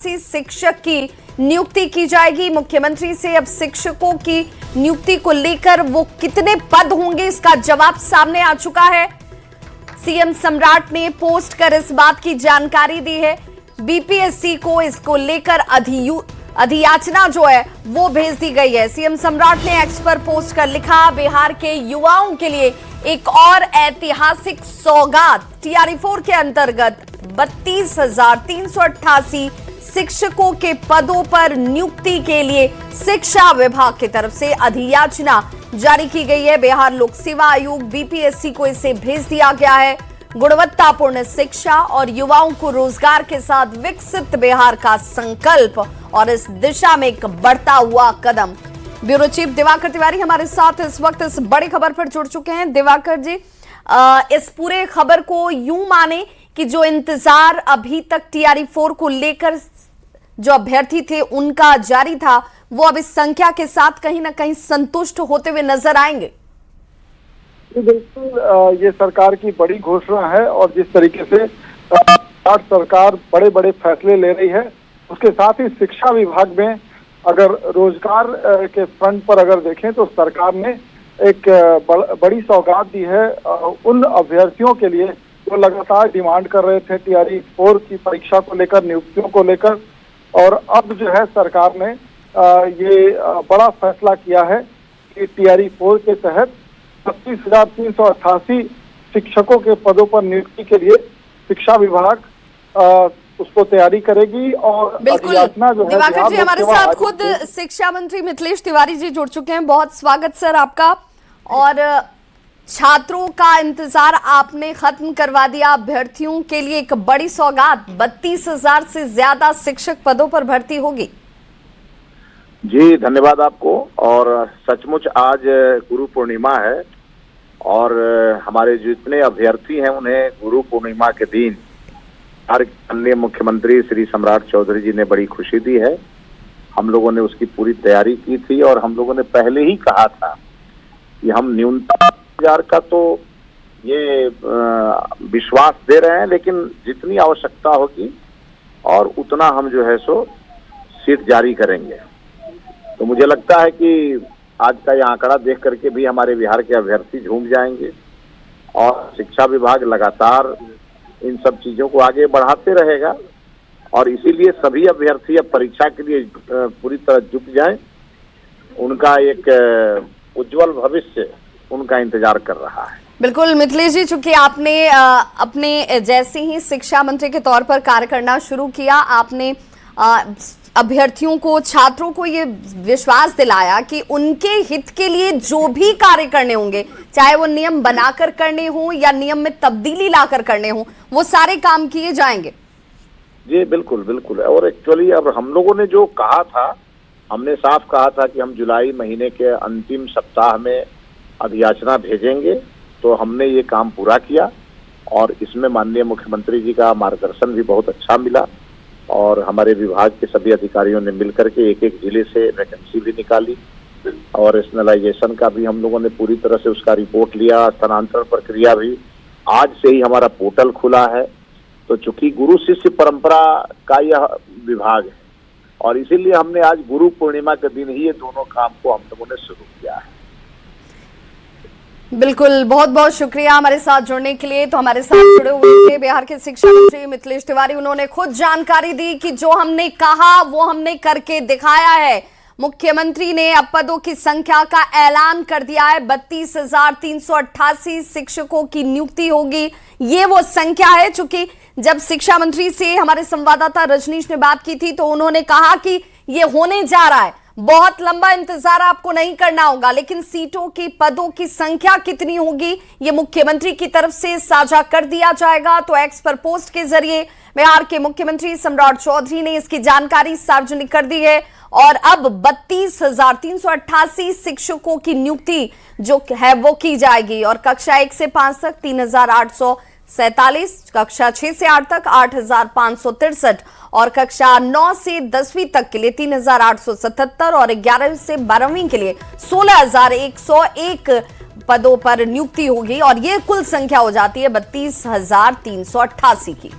शिक्षक की नियुक्ति की जाएगी। मुख्यमंत्री से अब शिक्षकों की नियुक्ति को लेकर वो कितने पद होंगे इसका जवाब सामने आ चुका है। सीएम सम्राट ने पोस्ट कर इस बात की जानकारी दी है। बीपीएससी को इसको लेकर अधियाचना जो है वो भेज दी गई है। सीएम सम्राट ने एक्स पर पोस्ट कर लिखा, बिहार के युवाओं के लिए एक और ऐतिहासिक सौगात। TRE-4 के अंतर्गत 32,388 शिक्षकों के पदों पर नियुक्ति के लिए शिक्षा विभाग की तरफ से अधियाचना जारी की गई है। बिहार लोक सेवा आयोग बीपीएससी को इसे भेज दिया गया है। गुणवत्तापूर्ण शिक्षा और युवाओं को रोजगार के साथ विकसित बिहार का संकल्प और इस दिशा में एक बढ़ता हुआ कदम। ब्यूरो चीफ दिवाकर तिवारी हमारे साथ इस वक्त इस बड़ी खबर पर जुड़ चुके हैं। दिवाकर जी, इस पूरे खबर को यूं माने कि जो इंतजार अभी तक TRE-4 को लेकर जो अभ्यर्थी थे उनका जारी था, वो अब इस संख्या के साथ कहीं ना कहीं संतुष्ट होते हुए नजर आएंगे। बिल्कुल, ये सरकार की बड़ी घोषणा है और जिस तरीके से सरकार बड़े बड़े फैसले ले रही है, उसके साथ ही शिक्षा विभाग में अगर रोजगार के फ्रंट पर अगर देखें तो सरकार ने एक बड़ी सौगात दी है उन अभ्यर्थियों के लिए जो लगातार डिमांड कर रहे थे TRE-4 की परीक्षा को लेकर, नियुक्तियों को लेकर। और अब जो है सरकार ने ये बड़ा फैसला किया है कि TRE-4 के तहत 32,388 शिक्षकों के पदों पर नियुक्ति के लिए शिक्षा विभाग उसको तैयारी करेगी। और अधियाचना जो है, दिवाकर जी हमारे साथ खुद शिक्षा मंत्री मिथिलेश तिवारी जी जुड़ चुके हैं। बहुत स्वागत सर आपका। और छात्रों का इंतजार आपने खत्म करवा दिया। अभ्यर्थियों के लिए एक बड़ी सौगात, 32,000 से ज्यादा शिक्षक पदों पर भर्ती होगी। जी धन्यवाद आपको। और सचमुच आज गुरु पूर्णिमा है और हमारे जितने अभ्यर्थी हैं उन्हें गुरु पूर्णिमा के दिन माननीय मुख्यमंत्री श्री सम्राट चौधरी जी ने बड़ी खुशी दी है। हम लोगों ने उसकी पूरी तैयारी की थी और हम लोगों ने पहले ही कहा था कि हम न्यूनतम 1000 का तो ये विश्वास दे रहे हैं, लेकिन जितनी आवश्यकता होगी और उतना हम जो है सो सीट जारी करेंगे। तो मुझे लगता है कि आज का ये आंकड़ा देख करके भी हमारे बिहार के अभ्यर्थी झूम जाएंगे और शिक्षा विभाग लगातार इन सब चीजों को आगे बढ़ाते रहेगा और इसीलिए सभी अभ्यर्थी अब परीक्षा के लिए पूरी तरह जुट जाएं। उनका एक उज्जवल भविष्य उनका इंतजार कर रहा है। बिल्कुल मिथिलेश जी, चूंकि आपने अपने जैसे ही शिक्षा मंत्री के तौर पर कार्य करना शुरू किया, आपने अभ्यर्थियों को, छात्रों को ये विश्वास दिलाया कि उनके हित के लिए जो भी कार्य करने होंगे, चाहे वो नियम बनाकर करने हो या नियम में तब्दीली लाकर करने हो, वो सारे काम किए जाएंगे। जी बिल्कुल बिल्कुल। और एक्चुअली अब हम लोगों ने जो कहा था, हमने साफ कहा था कि हम जुलाई महीने के अंतिम सप्ताह में अधियाचना भेजेंगे। तो हमने ये काम पूरा किया और इसमें माननीय मुख्यमंत्री जी का मार्गदर्शन भी बहुत अच्छा मिला और हमारे विभाग के सभी अधिकारियों ने मिलकर के एक एक जिले से वैकेंसी भी निकाली और रेशनलाइजेशन का भी हम लोगों ने पूरी तरह से उसका रिपोर्ट लिया। स्थानांतरण प्रक्रिया भी आज से ही हमारा पोर्टल खुला है। तो चूंकि गुरु शिष्य परंपरा का यह विभाग है और इसीलिए हमने आज गुरु पूर्णिमा के दिन ही ये दोनों काम को हम लोगों ने शुरू किया है। बिल्कुल, बहुत बहुत शुक्रिया हमारे साथ जुड़ने के लिए। तो हमारे साथ जुड़े हुए थे बिहार के शिक्षा मंत्री मिथिलेश तिवारी। उन्होंने खुद जानकारी दी कि जो हमने कहा वो हमने करके दिखाया है। मुख्यमंत्री ने अब पदों की संख्या का ऐलान कर दिया है। 32,388 शिक्षकों की नियुक्ति होगी। ये वो संख्या है। चूंकि जब शिक्षा मंत्री से हमारे संवाददाता रजनीश ने बात की थी तो उन्होंने कहा कि ये होने जा रहा है, बहुत लंबा इंतजार आपको नहीं करना होगा, लेकिन सीटों की, पदों की संख्या कितनी होगी ये मुख्यमंत्री की तरफ से साझा कर दिया जाएगा। तो एक्स पर पोस्ट के जरिए बिहार के मुख्यमंत्री सम्राट चौधरी ने इसकी जानकारी सार्वजनिक कर दी है और अब 32,388 शिक्षकों की नियुक्ति जो है वो की जाएगी। और कक्षा 1 से 5 तक 3,847, कक्षा 6 से 8 तक 8,563 और कक्षा 9 से 10वीं तक के लिए 3,877 और 11 से 12वीं के लिए 16,101 पदों पर नियुक्ति होगी। और ये कुल संख्या हो जाती है 32,388 की।